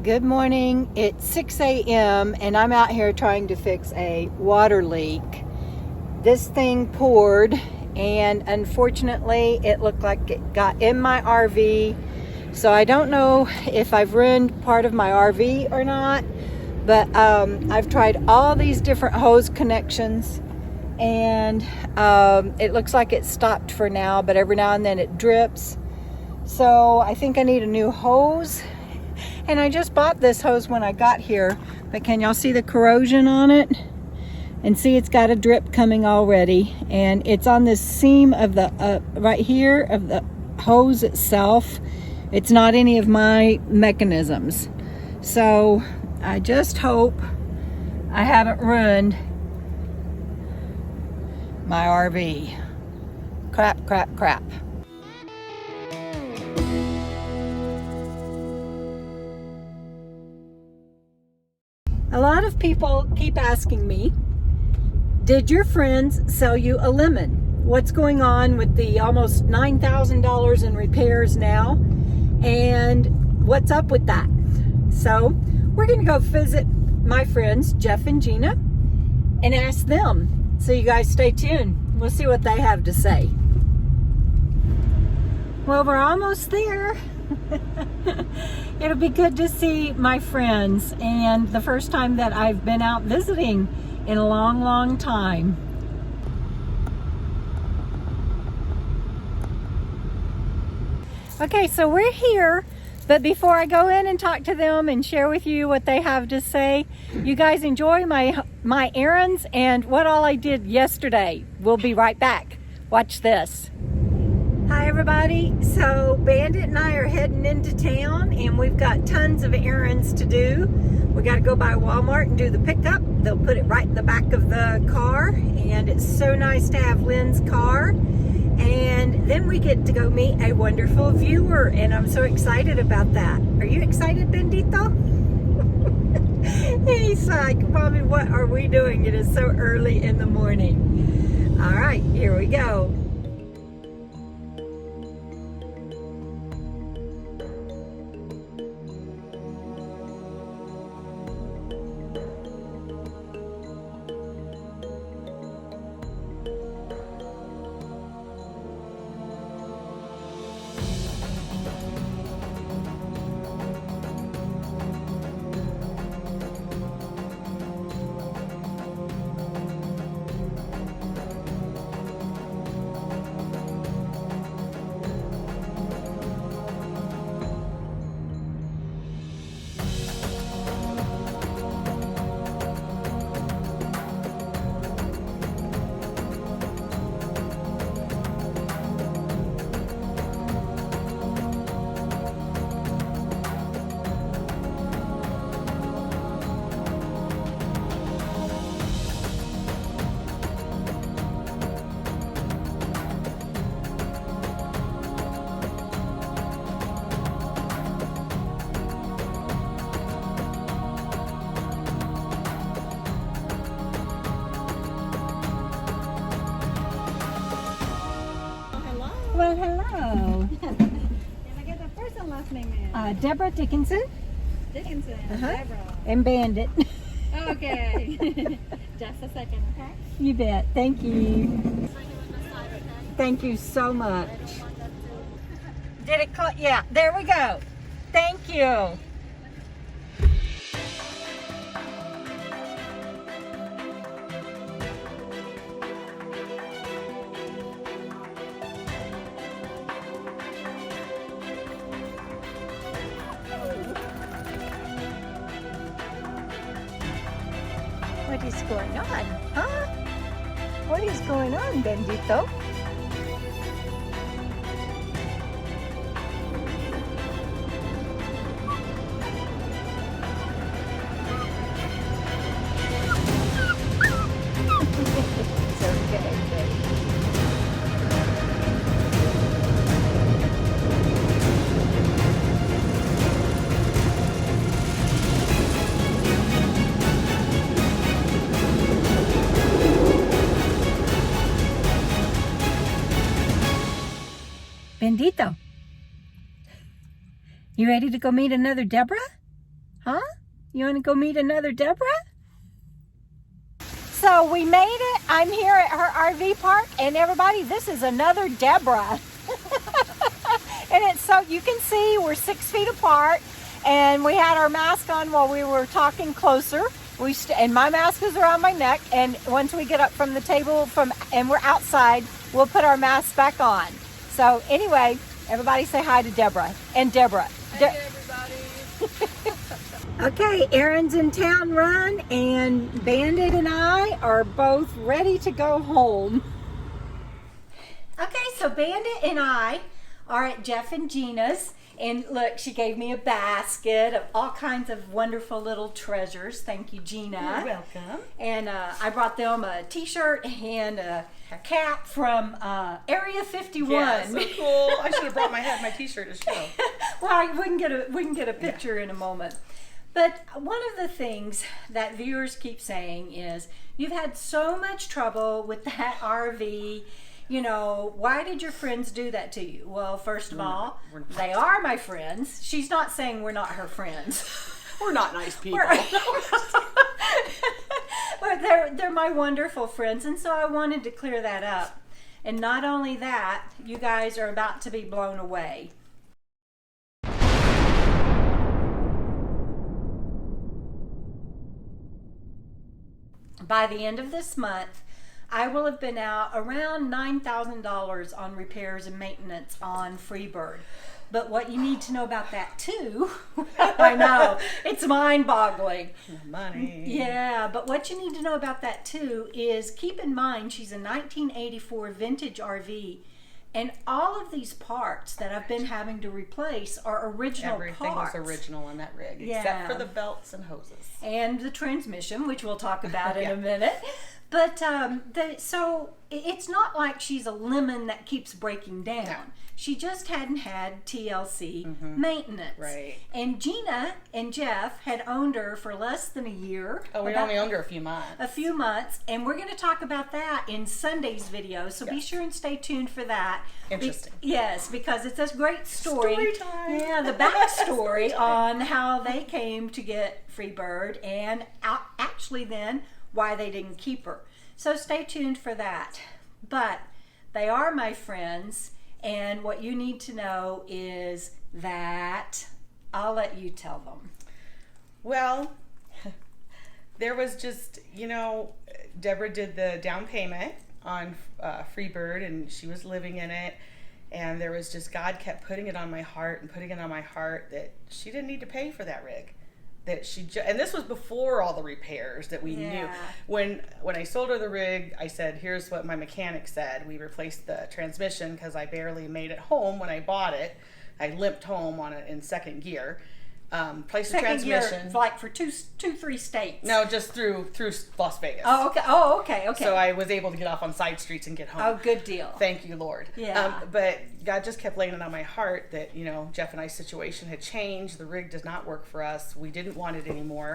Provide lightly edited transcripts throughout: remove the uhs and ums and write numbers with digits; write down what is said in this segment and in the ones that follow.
Good morning. It's 6 a.m. and I'm out here trying to fix a water leak. This thing poured and unfortunately it looked like it got in my RV. So I don't know if I've ruined part of my RV or not, but I've tried all these different hose connections and it looks like it stopped for now, but every now and then it drips. So I think I need a new hose. And I just bought this hose when I got here, but can y'all see the corrosion on it? And see, it's got a drip coming already, and it's on the seam of the right here of the hose itself. It's not any of my mechanisms. So I just hope I haven't ruined my RV. Crap, crap, crap. A lot of people keep asking me, did your friends sell you a lemon? What's going on with the almost $9,000 in repairs now? And what's up with that? So we're going to go visit my friends, Jeff and Gina, and ask them. So you guys stay tuned. We'll see what they have to say. Well, we're almost there. It'll be good to see my friends, and the first time that I've been out visiting in a long, long time. Okay, so we're here, but before I go in and talk to them and share with you what they have to say, you guys enjoy my errands and what all I did yesterday. We'll be right back. Watch this. Hi everybody, so Bandit and I are heading into town and we've got tons of errands to do. We got to go by Walmart and do the pickup. They'll put it right in the back of the car, and it's so nice to have Lynn's car. And then we get to go meet a wonderful viewer, and I'm so excited about that. Are you excited, Bendito? He's like, Mommy, what are we doing? It is so early in the morning. All right, here we go. Well, hello. Can I get the first and last name in? Deborah Dickinson. Dickinson. Deborah. And Bandit. Okay. Just a second, okay? You bet. Thank you. Thank you so much. Did it call? Yeah, there we go. Thank you. What is going on, huh? What is going on, Bendito? It's okay, baby. Bendito. You ready to go meet another Deborah? Huh? You want to go meet another Deborah? So we made it. I'm here at her RV park, and everybody, this is another Deborah. And it's so, you can see we're 6 feet apart, and we had our mask on while we were talking closer. And my mask is around my neck, and once we get up from the table and we're outside, we'll put our masks back on. So anyway, everybody say hi to Deborah and Deborah. Hey everybody. Okay, errands in town run, and Bandit and I are both ready to go home. Okay, so Bandit and I are at Jeff and Gina's, and look, she gave me a basket of all kinds of wonderful little treasures. Thank you, Gina. You're welcome. And I brought them a t-shirt and a cap from Area 51. Yeah, so cool. I should have brought my t-shirt to show. Well, we can get a picture in a moment. But one of the things that viewers keep saying is, you've had so much trouble with that RV. You know, why did your friends do that to you? Well, first of all, they are my friends. She's not saying we're not her friends. We're not nice people. But they're my wonderful friends, and so I wanted to clear that up. And not only that, you guys are about to be blown away. By the end of this month, I will have been out around $9,000 on repairs and maintenance on Freebird. But what you need to know about that too, I know, it's mind-boggling. Money. Yeah, but what you need to know about that too is keep in mind she's a 1984 vintage RV, and all of these parts that I've been having to replace are original Everything parts. was original in that rig, Yeah. except for the belts and hoses. And the transmission, which we'll talk about in a minute. But so it's not like she's a lemon that keeps breaking down. No. She just hadn't had TLC maintenance. Right. And Gina and Jeff had owned her for less than a year. Oh, we only owned her a few months. A few months, and we're going to talk about that in Sunday's video, so be sure and stay tuned for that. Interesting. Yes, because it's a great story. Story time. Yeah, the backstory on how they came to get Freebird, and actually then why they didn't keep her. So stay tuned for that. But they are my friends, and what you need to know is that I'll let you tell them. Well, there was just, you know, Deborah did the down payment on Freebird, and she was living in it, and there was just, God kept putting it on my heart that she didn't need to pay for that rig. That she and this was before all the repairs that we knew. When I sold her the rig, I said, here's what my mechanic said. We replaced the transmission because I barely made it home when I bought it. I limped home on it in second gear. Placed the transmission. Gear, like for 3 states. No, just through Las Vegas. Oh, okay. So I was able to get off on side streets and get home. Oh, good deal. Thank you, Lord. Yeah. But God just kept laying it on my heart that, you know, Jeff and I's situation had changed. The rig does not work for us. We didn't want it anymore.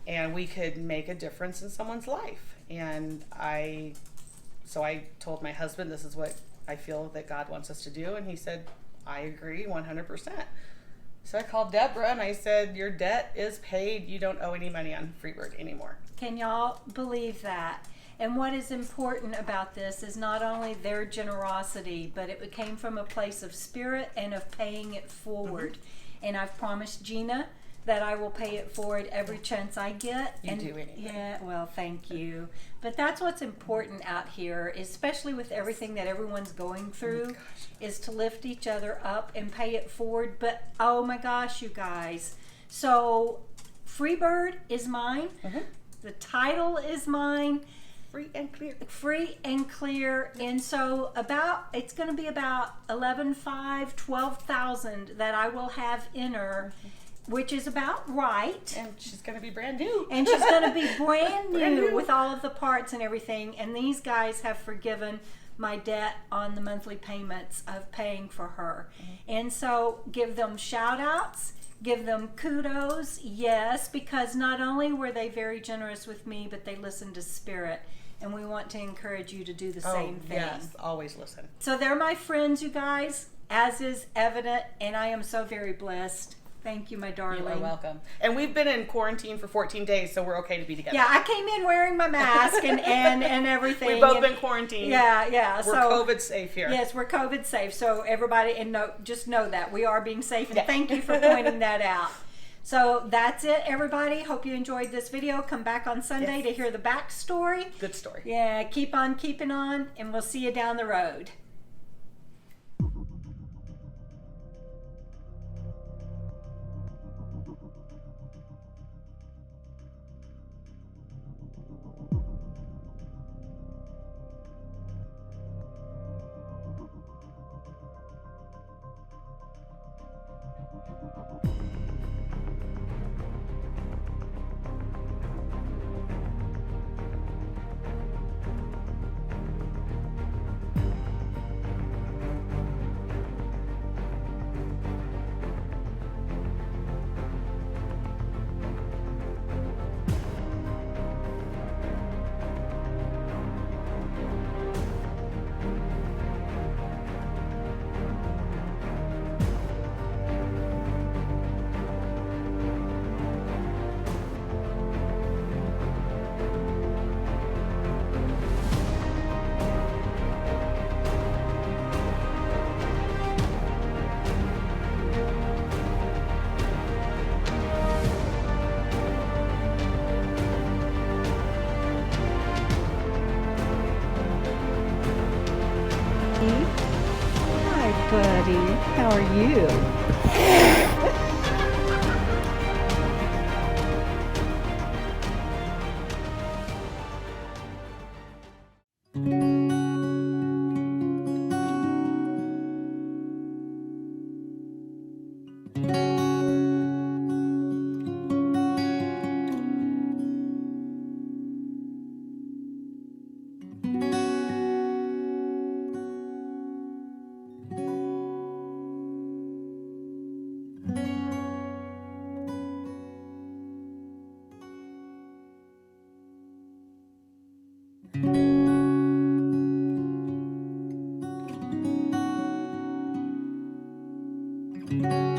And we could make a difference in someone's life. And so I told my husband, this is what I feel that God wants us to do. And he said, I agree 100%. So I called Deborah and I said, your debt is paid. You don't owe any money on Freebird anymore. Can y'all believe that? And what is important about this is not only their generosity, but it came from a place of spirit and of paying it forward. And I've promised Gina that I will pay it forward every chance I get. You do anything. Yeah, well, thank you. But that's what's important out here, especially with everything that everyone's going through, is to lift each other up and pay it forward. But oh my gosh, you guys. So Freebird is mine. The title is mine. Free and clear. Free and clear. And so it's going to be about 11,500, 12,000 that I will have in her. Which is about right. And she's going to be brand new. And she's going to be brand Brand new new with all of the parts and everything. And these guys have forgiven my debt on the monthly payments of paying for her. And so give them shout outs, give them kudos, yes, because not only were they very generous with me, but they listened to Spirit. And we want to encourage you to do the same thing. Yes, always listen. So they're my friends, you guys, as is evident, and I am so very blessed. Thank you, my darling. You are welcome. And we've been in quarantine for 14 days, so we're okay to be together. Yeah, I came in wearing my mask and everything. We've both been quarantined. Yeah. We're COVID safe here. Yes, we're COVID safe. So everybody, and just know that we are being safe. And thank you for pointing that out. So that's it, everybody. Hope you enjoyed this video. Come back on Sunday to hear the backstory. Good story. Yeah, keep on keeping on, and we'll see you down the road. Hi, buddy. How are you? Thank you.